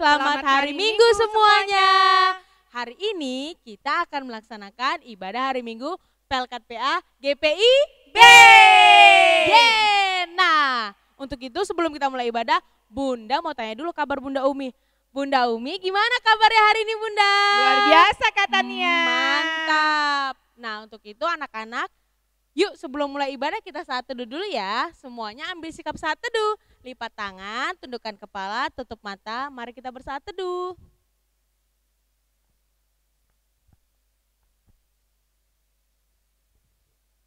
Selamat hari Minggu semuanya. Hari ini kita akan melaksanakan ibadah hari Minggu Pelkat PA GPIB. Yeay. Nah, untuk itu sebelum kita mulai ibadah, Bunda mau tanya dulu kabar Bunda Umi. Bunda Umi, gimana kabarnya hari ini Bunda? Luar biasa Kak Tania. Mantap. Nah, untuk itu anak-anak, yuk sebelum mulai ibadah kita saat teduh dulu ya. Semuanya ambil sikap saat teduh. Lipat tangan, tundukkan kepala, tutup mata. Mari kita bersaat teduh.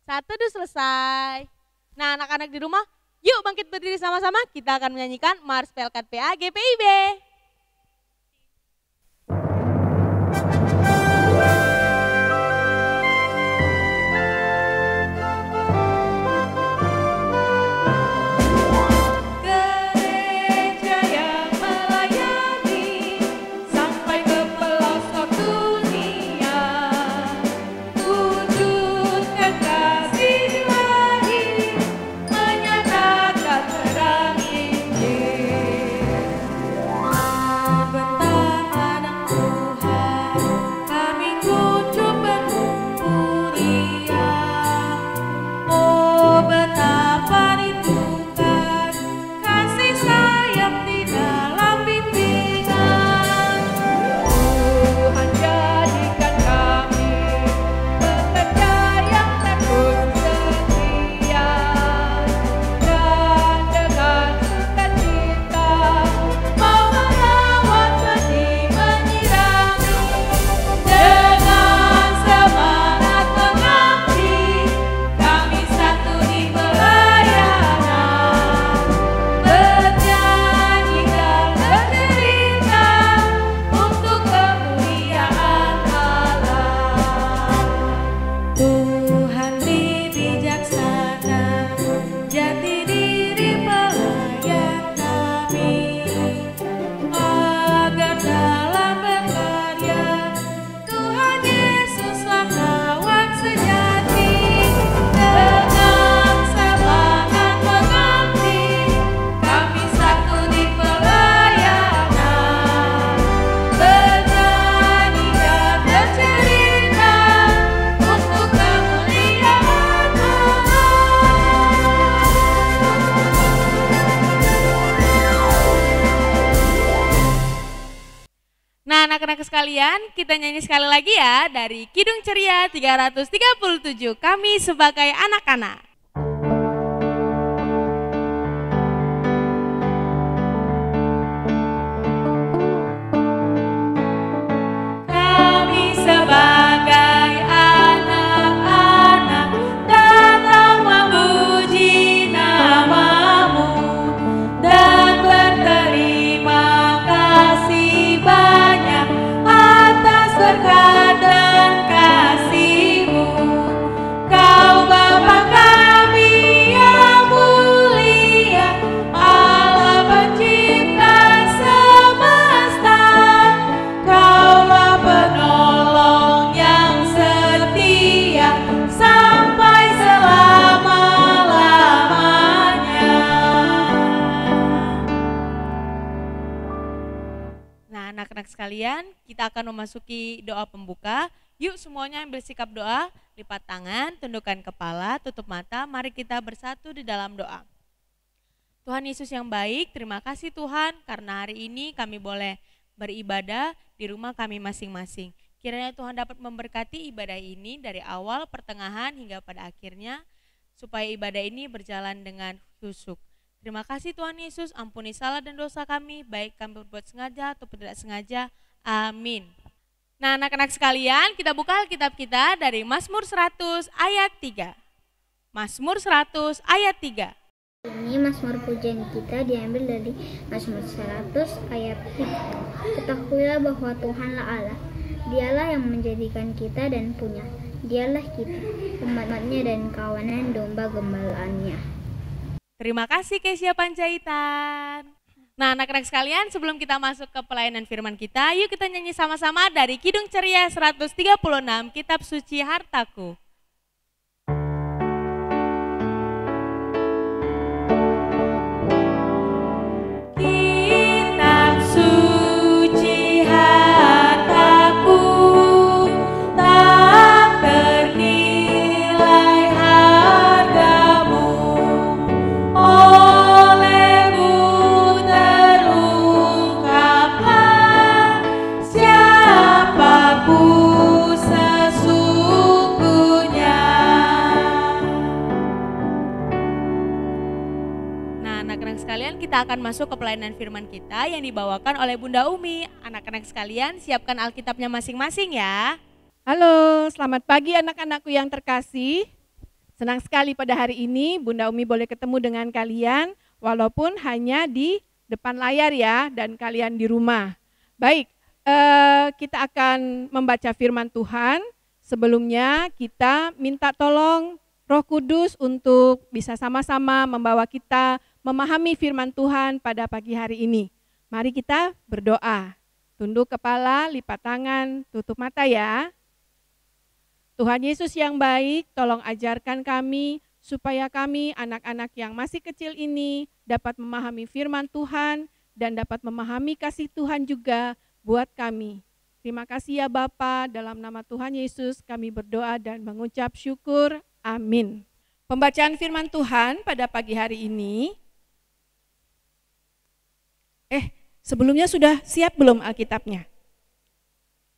Saat teduh selesai. Nah, anak-anak di rumah, yuk bangkit berdiri sama-sama. Kita akan menyanyikan Mars Pelkat PA GPIB. Anak-anak sekalian, kita nyanyi sekali lagi ya dari Kidung Ceria 337, Kami Sebagai Anak-anak. Kami sebagai anak-anak datang memuji nama-Mu dan berterima kasih banyak atas berkat dan kasih-Mu. Kau Bapa kami yang mulia, Allah pencipta semesta. Kaulah penolong yang setia sampai selama-lamanya. Nah, anak-anak sekalian, kita akan memasuki doa pembuka. Yuk semuanya ambil sikap doa, lipat tangan, tundukkan kepala, tutup mata. Mari kita bersatu di dalam doa. Tuhan Yesus yang baik, terima kasih Tuhan karena hari ini kami boleh beribadah di rumah kami masing-masing. Kiranya Tuhan dapat memberkati ibadah ini dari awal, pertengahan hingga pada akhirnya, supaya ibadah ini berjalan dengan khusyuk. Terima kasih Tuhan Yesus, ampuni salah dan dosa kami, baik kami berbuat sengaja ataupun tidak sengaja. Amin. Nah, anak-anak sekalian, kita buka Alkitab kita dari Mazmur 100 ayat 3. Mazmur 100 ayat 3. Ini Mazmur pujian kita diambil dari Mazmur 100 ayat 3. Ketahuilah bahwa Tuhanlah Allah, Dialah yang menjadikan kita dan punya. Dialah kita, umat-umatnya dan kawanan domba gembalaannya. Terima kasih Kesia Panjaitan. Nah, anak-anak sekalian, sebelum kita masuk ke pelayanan firman kita, yuk kita nyanyi sama-sama dari Kidung Ceria 136, Kitab Suci Hartaku. Kitab Suci kita akan masuk ke pelayanan firman kita yang dibawakan oleh Bunda Umi. Anak-anak sekalian, siapkan Alkitabnya masing-masing ya. Halo, selamat pagi anak-anakku yang terkasih. Senang sekali pada hari ini Bunda Umi boleh ketemu dengan kalian walaupun hanya di depan layar ya dan kalian di rumah. Baik, kita akan membaca firman Tuhan. Sebelumnya kita minta tolong Roh Kudus untuk bisa sama-sama membawa kita memahami firman Tuhan pada pagi hari ini. Mari kita berdoa. Tunduk kepala, lipat tangan, tutup mata ya. Tuhan Yesus yang baik, tolong ajarkan kami supaya kami anak-anak yang masih kecil ini dapat memahami firman Tuhan dan dapat memahami kasih Tuhan juga buat kami. Terima kasih ya Bapa, dalam nama Tuhan Yesus kami berdoa dan mengucap syukur. Amin. Pembacaan firman Tuhan pada pagi hari ini. Sebelumnya sudah siap belum Alkitabnya?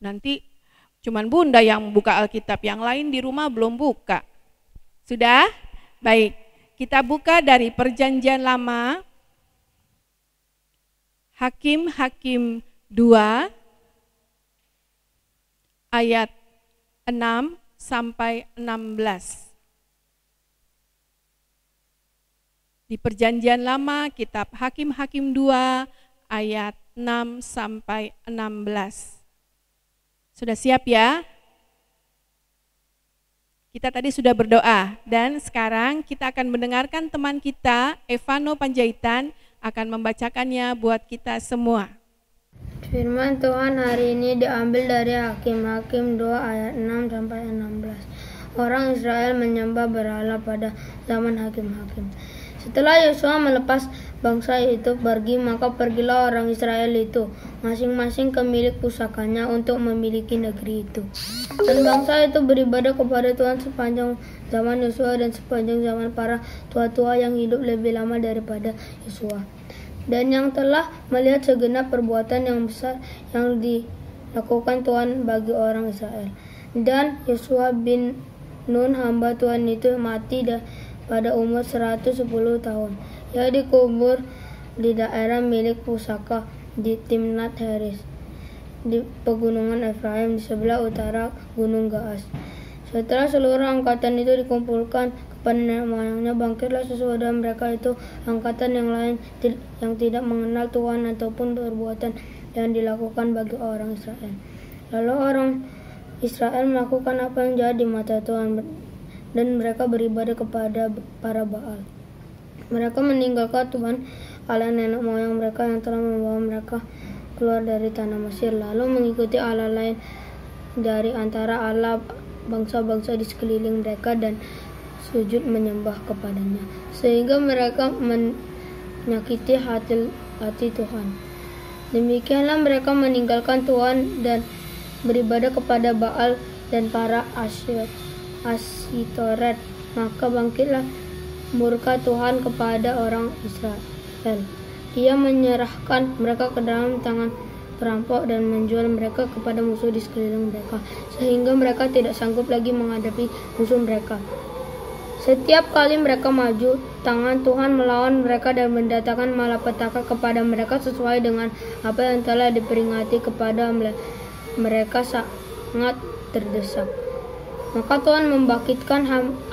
Nanti cuman Bunda yang buka Alkitab, yang lain di rumah belum buka. Sudah? Baik, kita buka dari Perjanjian Lama, Hakim-Hakim 2, ayat 6 sampai 16. Di Perjanjian Lama, kitab Hakim-Hakim 2, ayat 6 sampai 16. Sudah siap ya? Kita tadi sudah berdoa dan sekarang kita akan mendengarkan teman kita, Evano Panjaitan, akan membacakannya buat kita semua. Firman Tuhan hari ini diambil dari Hakim-Hakim 2 ayat 6 sampai 16. Orang Israel menyembah berhala pada zaman Hakim-Hakim. Setelah Yosua melepas bangsa itu pergi, maka pergilah orang Israel itu masing-masing ke milik pusakanya untuk memiliki negeri itu. Dan bangsa itu beribadah kepada Tuhan sepanjang zaman Yosua dan sepanjang zaman para tua-tua yang hidup lebih lama daripada Yosua. Dan yang telah melihat segenap perbuatan yang besar yang dilakukan Tuhan bagi orang Israel. Dan Yosua bin Nun hamba Tuhan itu mati pada umur 110 tahun. Ia dikubur di daerah milik pusaka di Timnat Heres, di pegunungan Efraim di sebelah utara Gunung Gaas. Setelah seluruh angkatan itu dikumpulkan kepada nenek moyangnya, bangkitlah sesudah mereka itu angkatan yang lain yang tidak mengenal Tuhan ataupun perbuatan yang dilakukan bagi orang Israel. Lalu orang Israel melakukan apa yang jahat di mata Tuhan dan mereka beribadah kepada para Baal. Mereka meninggalkan Tuhan Allah nenek moyang mereka yang telah membawa mereka keluar dari tanah Mesir, lalu mengikuti Allah lain dari antara Allah bangsa-bangsa di sekeliling mereka dan sujud menyembah kepadanya, sehingga mereka menyakiti hati Tuhan. Demikianlah mereka meninggalkan Tuhan dan beribadah kepada Baal dan para Asitoret. Maka bangkitlah murka Tuhan kepada orang Israel. Ia menyerahkan mereka ke dalam tangan perampok dan menjual mereka kepada musuh di sekeliling mereka, sehingga mereka tidak sanggup lagi menghadapi musuh mereka. Setiap kali mereka maju, tangan Tuhan melawan mereka dan mendatangkan malapetaka kepada mereka sesuai dengan apa yang telah diperingati kepada mereka sangat terdesak. Maka Tuhan membangkitkan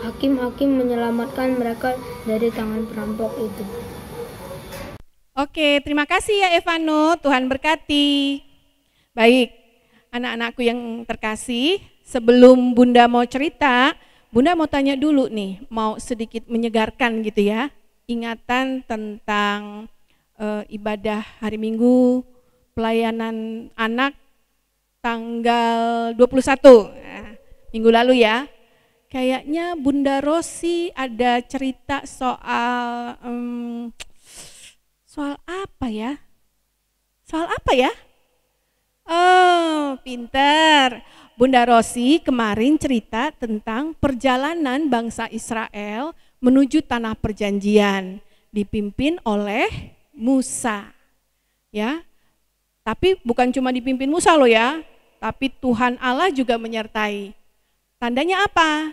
hakim-hakim menyelamatkan mereka dari tangan perampok itu. Oke, terima kasih ya Evano, Tuhan berkati. Baik, anak-anakku yang terkasih, sebelum Bunda mau cerita, Bunda mau tanya dulu nih, mau sedikit menyegarkan gitu ya, ingatan tentang ibadah hari Minggu, pelayanan anak tanggal 21, minggu lalu ya. Kayaknya Bunda Rosi ada cerita soal apa ya? Soal apa ya? Oh, pinter. Bunda Rosi kemarin cerita tentang perjalanan bangsa Israel menuju tanah perjanjian dipimpin oleh Musa. Ya. Tapi bukan cuma dipimpin Musa loh ya, tapi Tuhan Allah juga menyertai. Tandanya apa?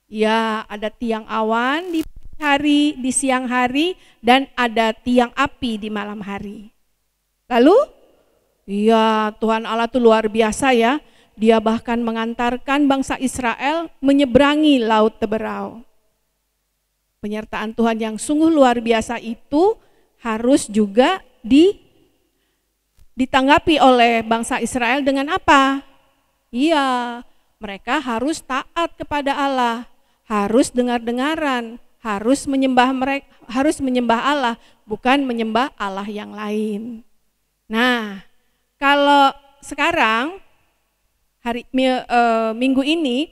Ya, ada tiang awan di hari, di siang hari, dan ada tiang api di malam hari. Lalu, ya Tuhan Allah itu luar biasa ya. Dia bahkan mengantarkan bangsa Israel menyeberangi Laut Teberau. Penyertaan Tuhan yang sungguh luar biasa itu harus juga ditanggapi oleh bangsa Israel dengan apa? Iya, mereka harus taat kepada Allah, harus dengar-dengaran, harus menyembah Allah, bukan menyembah Allah yang lain. Nah, kalau sekarang minggu ini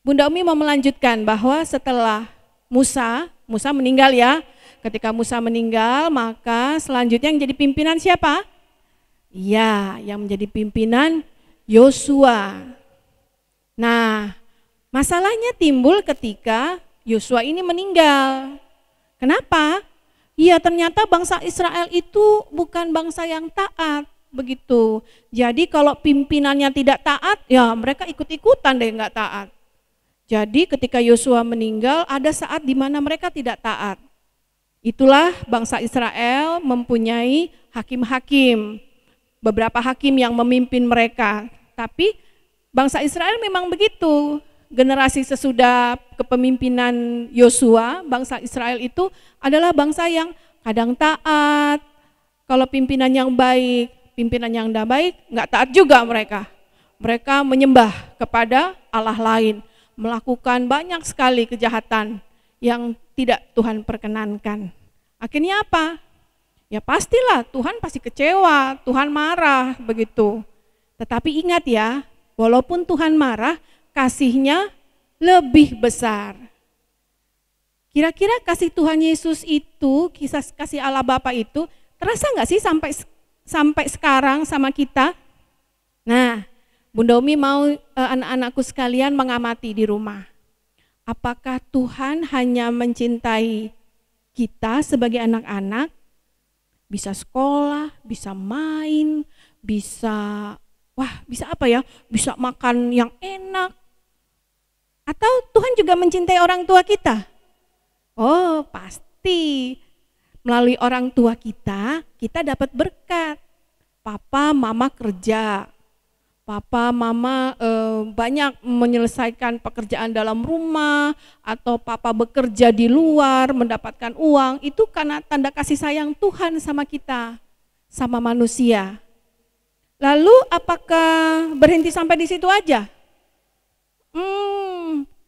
Bunda Umi mau melanjutkan bahwa setelah Musa meninggal ya. Ketika Musa meninggal, maka selanjutnya yang jadi pimpinan siapa? Ya, yang menjadi pimpinan Yosua. Nah, masalahnya timbul ketika Yosua ini meninggal. Kenapa? Ya, ternyata bangsa Israel itu bukan bangsa yang taat, begitu. Jadi kalau pimpinannya tidak taat, ya mereka ikut-ikutan deh nggak taat. Jadi ketika Yosua meninggal, ada saat di mana mereka tidak taat. Itulah bangsa Israel mempunyai hakim-hakim, beberapa hakim yang memimpin mereka. Tapi bangsa Israel memang begitu. Generasi sesudah kepemimpinan Yosua, bangsa Israel itu adalah bangsa yang kadang taat. Kalau pimpinan yang baik, pimpinan yang tidak baik, nggak taat juga mereka. Mereka menyembah kepada Allah lain, melakukan banyak sekali kejahatan yang tidak Tuhan perkenankan. Akhirnya apa? Ya pastilah Tuhan pasti kecewa, Tuhan marah begitu. Tetapi ingat ya, walaupun Tuhan marah, kasihnya lebih besar. Kira-kira kasih Tuhan Yesus itu, kasih Allah Bapa itu, terasa nggak sih sampai sekarang sama kita? Nah, Bunda Umi mau anak-anakku sekalian mengamati di rumah. Apakah Tuhan hanya mencintai kita sebagai anak-anak? Bisa sekolah, bisa main, bisa apa ya? Bisa makan yang enak. Atau Tuhan juga mencintai orang tua kita? Oh, pasti. Melalui orang tua kita dapat berkat. Papa, mama kerja. Papa, mama banyak menyelesaikan pekerjaan dalam rumah, atau papa bekerja di luar mendapatkan uang, itu karena tanda kasih sayang Tuhan sama kita, sama manusia. Lalu apakah berhenti sampai di situ aja?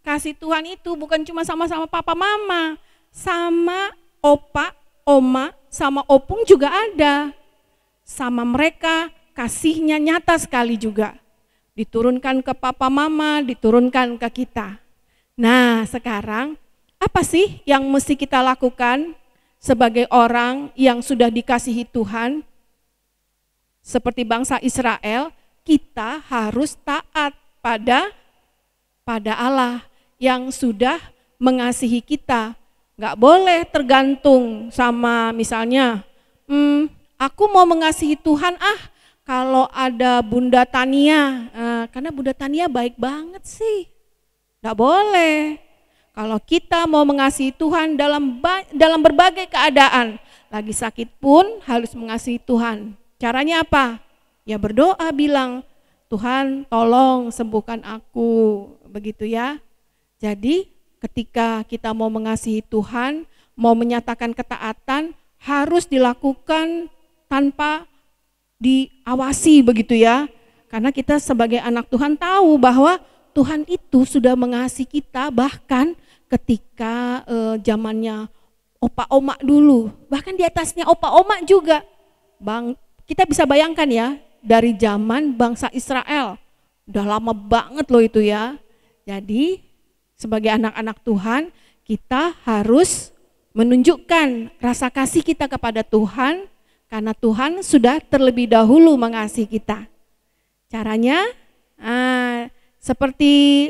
Kasih Tuhan itu bukan cuma sama-sama papa mama, sama opa, oma, sama opung juga ada. Sama mereka kasihnya nyata sekali juga. Diturunkan ke papa mama, diturunkan ke kita. Nah sekarang apa sih yang mesti kita lakukan sebagai orang yang sudah dikasihi Tuhan? Seperti bangsa Israel, kita harus taat pada Allah yang sudah mengasihi kita. Gak boleh tergantung sama misalnya, aku mau mengasihi Tuhan kalau ada Bunda Tania, karena Bunda Tania baik banget sih. Gak boleh. Kalau kita mau mengasihi Tuhan dalam berbagai keadaan, lagi sakit pun harus mengasihi Tuhan. Caranya apa? Ya berdoa, bilang, Tuhan tolong sembuhkan aku, begitu ya. Jadi ketika kita mau mengasihi Tuhan, mau menyatakan ketaatan, harus dilakukan tanpa diawasi begitu ya. Karena kita sebagai anak Tuhan tahu bahwa Tuhan itu sudah mengasihi kita bahkan ketika zamannya opa oma dulu. Bahkan di atasnya opa oma juga. Kita bisa bayangkan ya, dari zaman bangsa Israel. Udah lama banget loh itu ya. Jadi sebagai anak-anak Tuhan, kita harus menunjukkan rasa kasih kita kepada Tuhan, karena Tuhan sudah terlebih dahulu mengasihi kita. Caranya seperti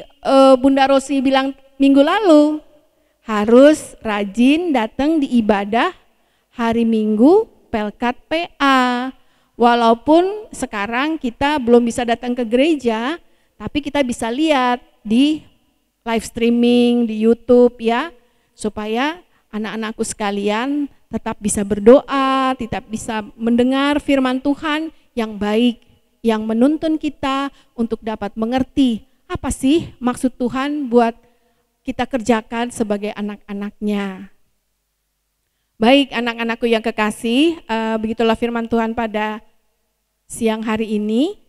Bunda Rosi bilang minggu lalu, harus rajin datang di ibadah hari Minggu Pelkat PA. Walaupun sekarang kita belum bisa datang ke gereja, tapi kita bisa lihat di live streaming di YouTube ya. supaya anak-anakku sekalian tetap bisa berdoa, tetap bisa mendengar firman Tuhan yang baik, yang menuntun kita untuk dapat mengerti apa sih maksud Tuhan buat kita kerjakan sebagai anak-anaknya. Baik anak-anakku yang kekasih, begitulah firman Tuhan pada siang hari ini.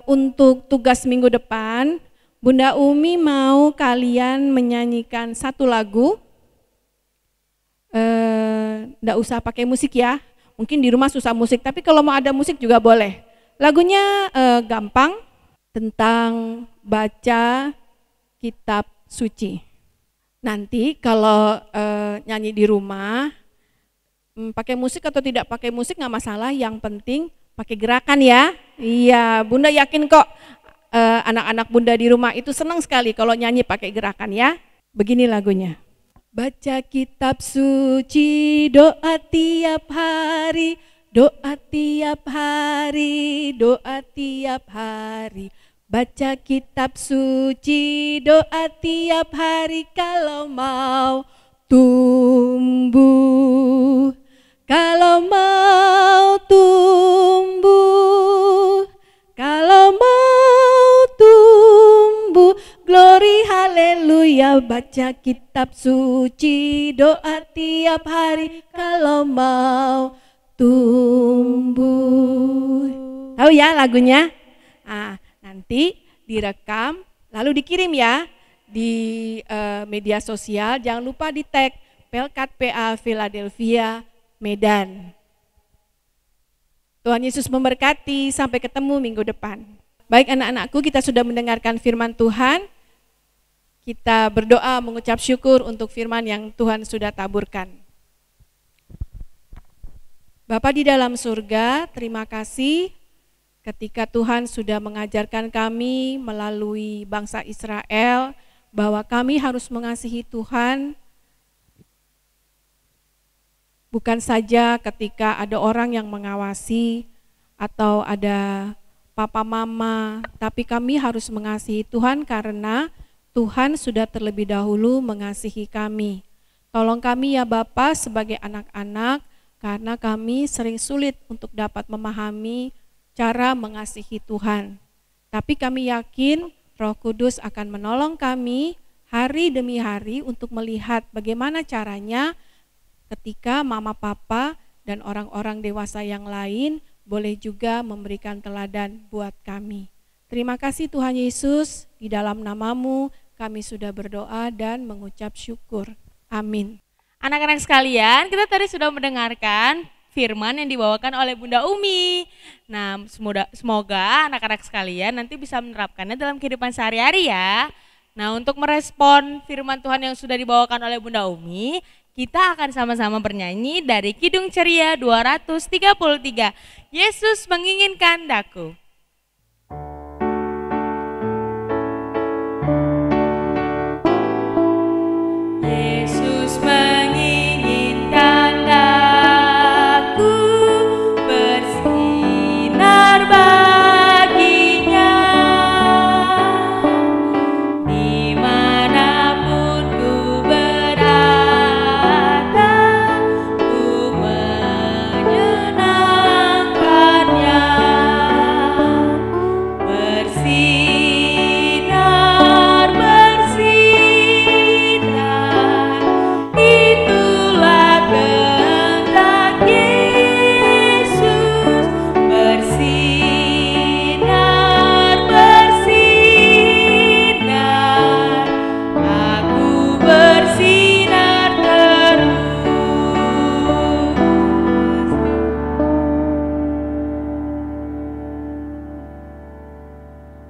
Untuk tugas minggu depan, Bunda Umi mau kalian menyanyikan satu lagu. Nggak usah pakai musik ya, mungkin di rumah susah musik, tapi kalau mau ada musik juga boleh. Lagunya gampang, tentang baca kitab suci. Nanti kalau nyanyi di rumah, pakai musik atau tidak pakai musik nggak masalah, yang penting pakai gerakan ya. Iya, Bunda yakin kok anak-anak Bunda di rumah itu senang sekali kalau nyanyi pakai gerakan ya. Begini lagunya. Baca kitab suci, doa tiap hari, doa tiap hari, doa tiap hari. Baca kitab suci, doa tiap hari kalau mau tumbuh. Kalau mau tumbuh, kalau mau tumbuh, glory haleluya. Baca kitab suci, doa tiap hari kalau mau tumbuh. Tahu ya lagunya? Nah, nanti direkam lalu dikirim ya di media sosial. Jangan lupa di tag Pelkat PA Philadelphia Medan. Tuhan Yesus memberkati, sampai ketemu minggu depan. Baik anak-anakku, kita sudah mendengarkan firman Tuhan. Kita berdoa mengucap syukur untuk firman yang Tuhan sudah taburkan. Bapa di dalam surga, terima kasih ketika Tuhan sudah mengajarkan kami melalui bangsa Israel bahwa kami harus mengasihi Tuhan. Bukan saja ketika ada orang yang mengawasi atau ada papa mama, tapi kami harus mengasihi Tuhan karena Tuhan sudah terlebih dahulu mengasihi kami. Tolong kami ya Bapa sebagai anak-anak, karena kami sering sulit untuk dapat memahami cara mengasihi Tuhan. Tapi kami yakin Roh Kudus akan menolong kami hari demi hari untuk melihat bagaimana caranya ketika mama papa dan orang-orang dewasa yang lain boleh juga memberikan teladan buat kami. Terima kasih Tuhan Yesus, di dalam nama-Mu kami sudah berdoa dan mengucap syukur. Amin. Anak-anak sekalian, kita tadi sudah mendengarkan firman yang dibawakan oleh Bunda Umi. Nah, semoga anak-anak sekalian nanti bisa menerapkannya dalam kehidupan sehari-hari ya. Nah, untuk merespon firman Tuhan yang sudah dibawakan oleh Bunda Umi, kita akan sama-sama bernyanyi dari Kidung Ceria 233. Yesus menginginkan daku. Yesus menginginkan daku bersinar baginya, dimanapun ku berada, ku menyenangkannya. Bersinar, bersinar, itulah kehendak Yesus. Bersinar, bersinar, aku bersinar terus.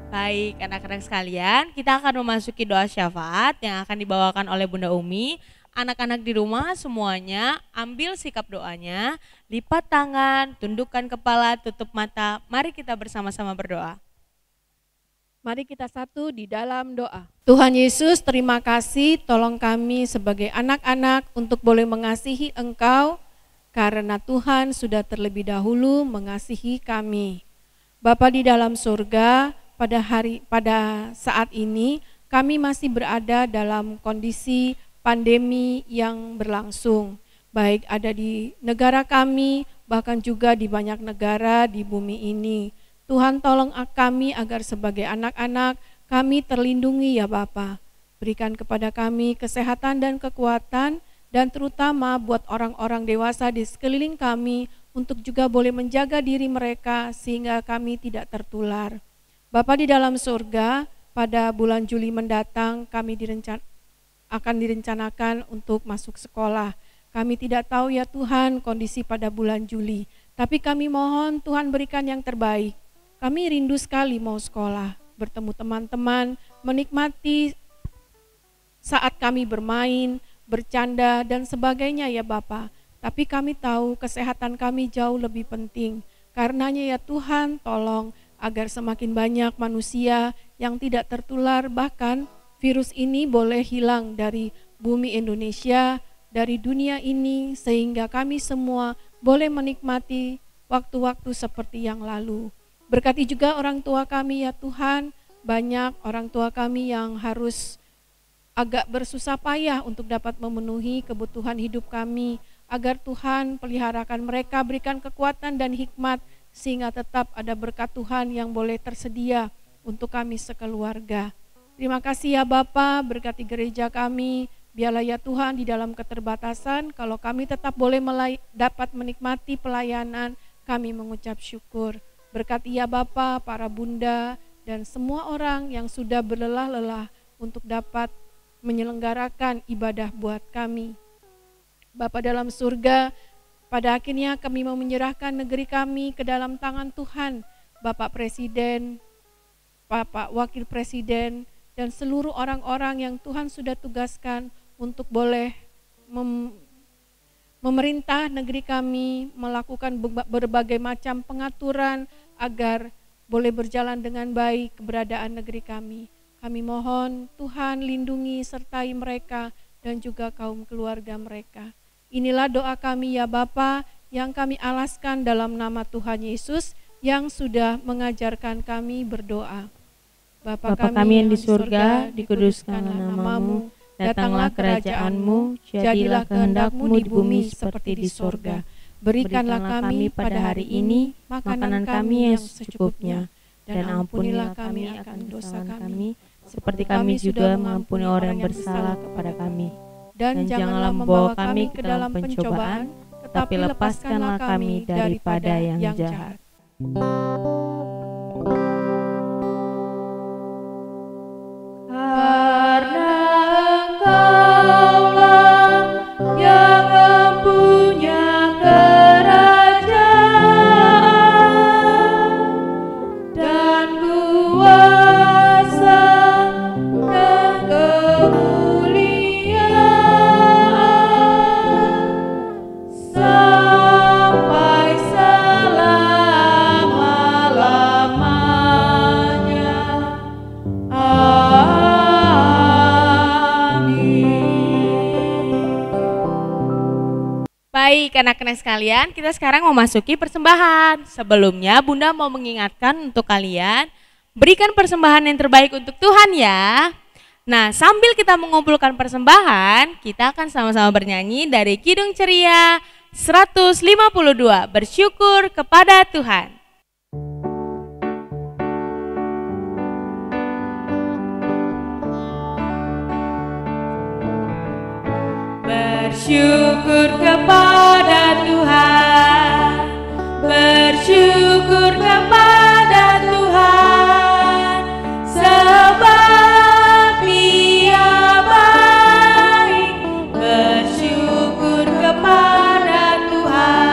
Baik anak-anak sekalian, kita akan memasuki doa syafaat yang akan dibawakan oleh Bunda Umi. Anak-anak di rumah semuanya ambil sikap doanya, lipat tangan, tundukkan kepala, tutup mata. Mari kita bersama-sama berdoa. Mari kita satu di dalam doa. Tuhan Yesus, terima kasih, tolong kami sebagai anak-anak untuk boleh mengasihi Engkau, karena Tuhan sudah terlebih dahulu mengasihi kami. Bapa di dalam surga, pada saat ini kami masih berada dalam kondisi pandemi yang berlangsung, baik ada di negara kami, bahkan juga di banyak negara di bumi ini. Tuhan tolong kami agar sebagai anak-anak kami terlindungi ya Bapa. Berikan kepada kami kesehatan dan kekuatan, dan terutama buat orang-orang dewasa di sekeliling kami untuk juga boleh menjaga diri mereka sehingga kami tidak tertular. Bapa di dalam surga, pada bulan Juli mendatang kami akan direncanakan untuk masuk sekolah. Kami tidak tahu ya Tuhan kondisi pada bulan Juli, tapi kami mohon Tuhan berikan yang terbaik. Kami rindu sekali mau sekolah, bertemu teman-teman, menikmati saat kami bermain, bercanda dan sebagainya ya Bapa. Tapi kami tahu kesehatan kami jauh lebih penting. Karenanya ya Tuhan tolong agar semakin banyak manusia yang tidak tertular, bahkan virus ini boleh hilang dari bumi Indonesia, dari dunia ini, sehingga kami semua boleh menikmati waktu-waktu seperti yang lalu. Berkati juga orang tua kami ya Tuhan, banyak orang tua kami yang harus agak bersusah payah untuk dapat memenuhi kebutuhan hidup kami, agar Tuhan peliharakan mereka, berikan kekuatan dan hikmat, sehingga tetap ada berkat Tuhan yang boleh tersedia untuk kami sekeluarga. Terima kasih ya Bapa, berkati gereja kami, biarlah ya Tuhan di dalam keterbatasan, kalau kami tetap boleh dapat menikmati pelayanan, kami mengucap syukur. Berkati ya Bapa, para bunda, dan semua orang yang sudah berlelah-lelah untuk dapat menyelenggarakan ibadah buat kami. Bapa dalam surga, pada akhirnya kami mau menyerahkan negeri kami ke dalam tangan Tuhan, Bapak Presiden, Bapak Wakil Presiden, dan seluruh orang-orang yang Tuhan sudah tugaskan untuk boleh memerintah negeri kami, melakukan berbagai macam pengaturan agar boleh berjalan dengan baik keberadaan negeri kami. Kami mohon Tuhan lindungi sertai mereka dan juga kaum keluarga mereka. Inilah doa kami ya Bapa yang kami alaskan dalam nama Tuhan Yesus yang sudah mengajarkan kami berdoa. Bapa kami yang di surga, dikuduskanlah nama-Mu, datanglah kerajaan-Mu, jadilah kehendak-Mu di bumi seperti di surga. Berikanlah kami pada hari ini makanan kami yang secukupnya, dan ampunilah kami akan dosa kami, seperti kami juga mengampuni orang yang bersalah kepada kami. Dan janganlah membawa kami ke dalam pencobaan, tetapi lepaskanlah kami daripada yang jahat. Karena Engkaulah yang mempunyai kerajaan dan kuasa dan kemuliaan sampai selama-lamanya. Baik anak-anak sekalian, kita sekarang memasuki persembahan. Sebelumnya Bunda mau mengingatkan untuk kalian, berikan persembahan yang terbaik untuk Tuhan ya. Nah, sambil kita mengumpulkan persembahan, kita akan sama-sama bernyanyi dari Kidung Ceria 152, bersyukur kepada Tuhan. Bersyukur kepada Tuhan, bersyukur kepada Tuhan, sebab Dia baik. Bersyukur kepada Tuhan.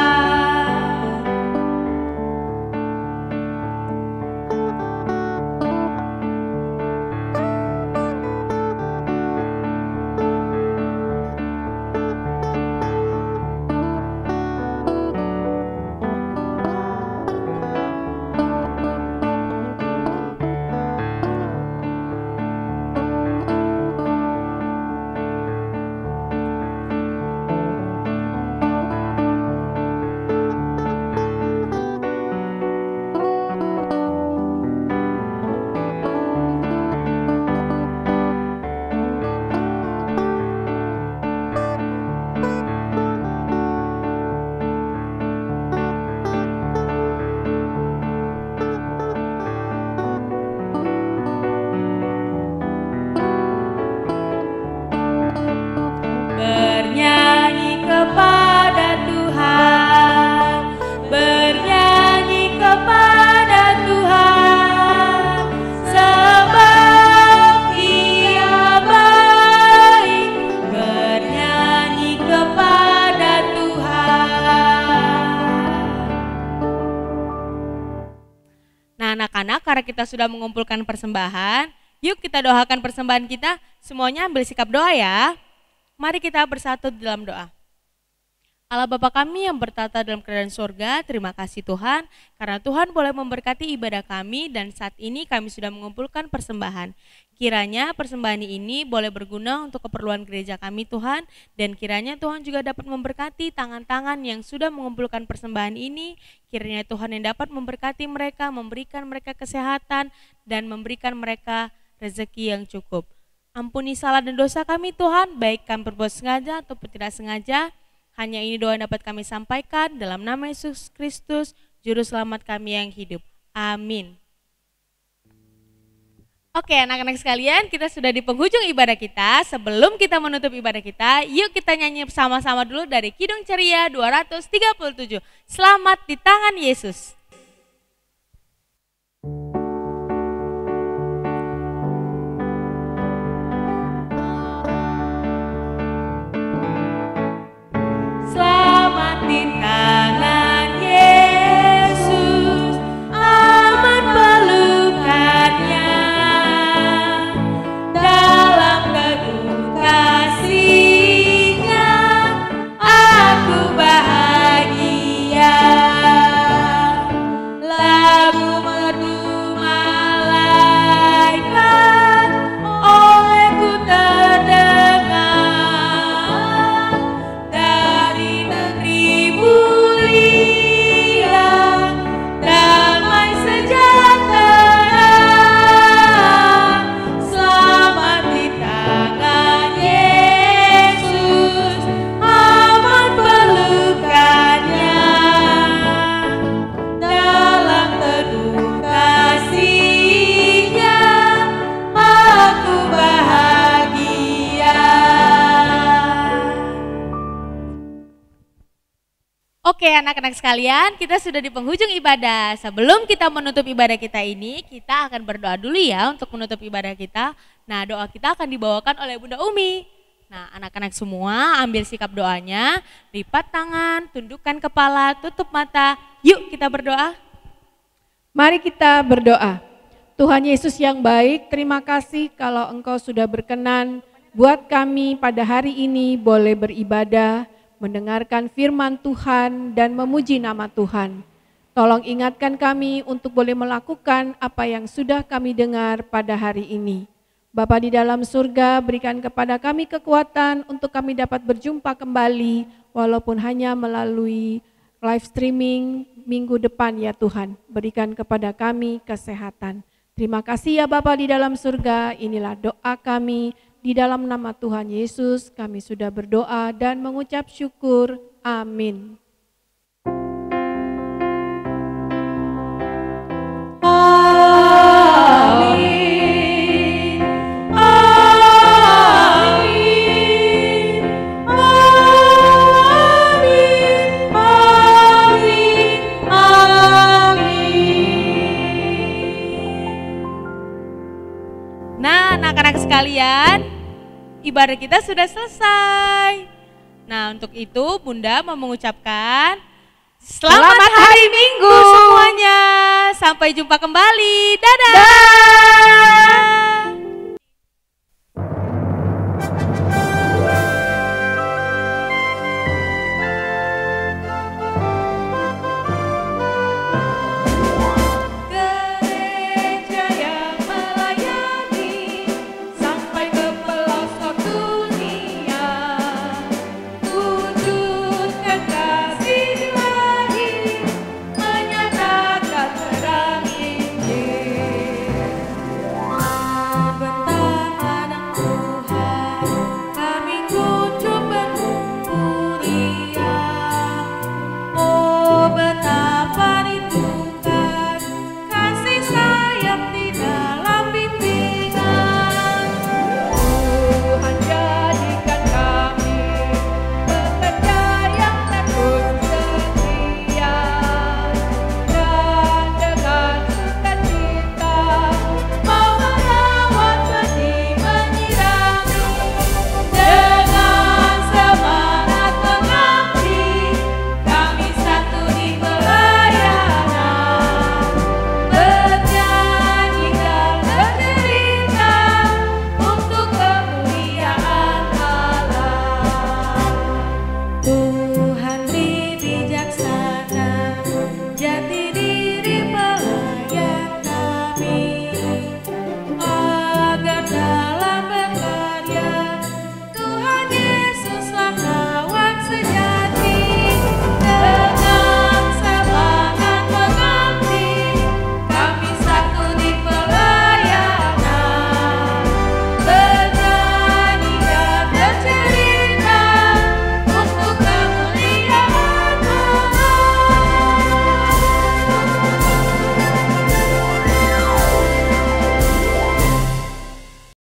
Nah anak-anak, karena kita sudah mengumpulkan persembahan, yuk kita doakan persembahan kita. Semuanya ambil sikap doa ya. Mari kita bersatu di dalam doa. Allah Bapa kami yang bertata dalam kerajaan surga, terima kasih Tuhan, karena Tuhan boleh memberkati ibadah kami dan saat ini kami sudah mengumpulkan persembahan. Kiranya persembahan ini boleh berguna untuk keperluan gereja kami Tuhan, dan kiranya Tuhan juga dapat memberkati tangan-tangan yang sudah mengumpulkan persembahan ini. Kiranya Tuhan yang dapat memberkati mereka, memberikan mereka kesehatan, dan memberikan mereka rezeki yang cukup. Ampuni salah dan dosa kami Tuhan, baik kami berbuat sengaja ataupun tidak sengaja. Hanya ini doa yang dapat kami sampaikan dalam nama Yesus Kristus, Juru Selamat kami yang hidup. Amin. Oke anak-anak sekalian, kita sudah di penghujung ibadah kita. Sebelum kita menutup ibadah kita, yuk kita nyanyi sama-sama dulu dari Kidung Ceria 237. Selamat di tangan Yesus. Selamat di tangan Yesus, aman pelukannya, dalam teduh kasih-Nya aku bahagia. Lagu merdu malaikat olehku terdengar, dari negeri mulia damai sejahtera. Selamat di tangan Yesus, aman pelukannya, dalam teduh kasih-Nya aku bahagia. Oke anak-anak sekalian, kita sudah di penghujung ibadah. Sebelum kita menutup ibadah kita ini, kita akan berdoa dulu ya untuk menutup ibadah kita. Nah doa kita akan dibawakan oleh Bunda Umi. Nah anak-anak semua ambil sikap doanya, lipat tangan, tundukkan kepala, tutup mata. Yuk kita berdoa. Mari kita berdoa. Tuhan Yesus yang baik, terima kasih kalau Engkau sudah berkenan buat kami pada hari ini boleh beribadah, mendengarkan firman Tuhan dan memuji nama Tuhan. Tolong ingatkan kami untuk boleh melakukan apa yang sudah kami dengar pada hari ini. Bapa di dalam surga, berikan kepada kami kekuatan untuk kami dapat berjumpa kembali walaupun hanya melalui live streaming minggu depan ya Tuhan. Berikan kepada kami kesehatan. Terima kasih ya Bapa di dalam surga, inilah doa kami. Di dalam nama Tuhan Yesus kami sudah berdoa dan mengucap syukur. Amin. Amin. Amin. Amin. Amin. Amin. Nah, anak-anak sekalian, ibadah kita sudah selesai. Nah, untuk itu Bunda mau mengucapkan selamat hari Minggu semuanya. Sampai jumpa kembali. Dadah.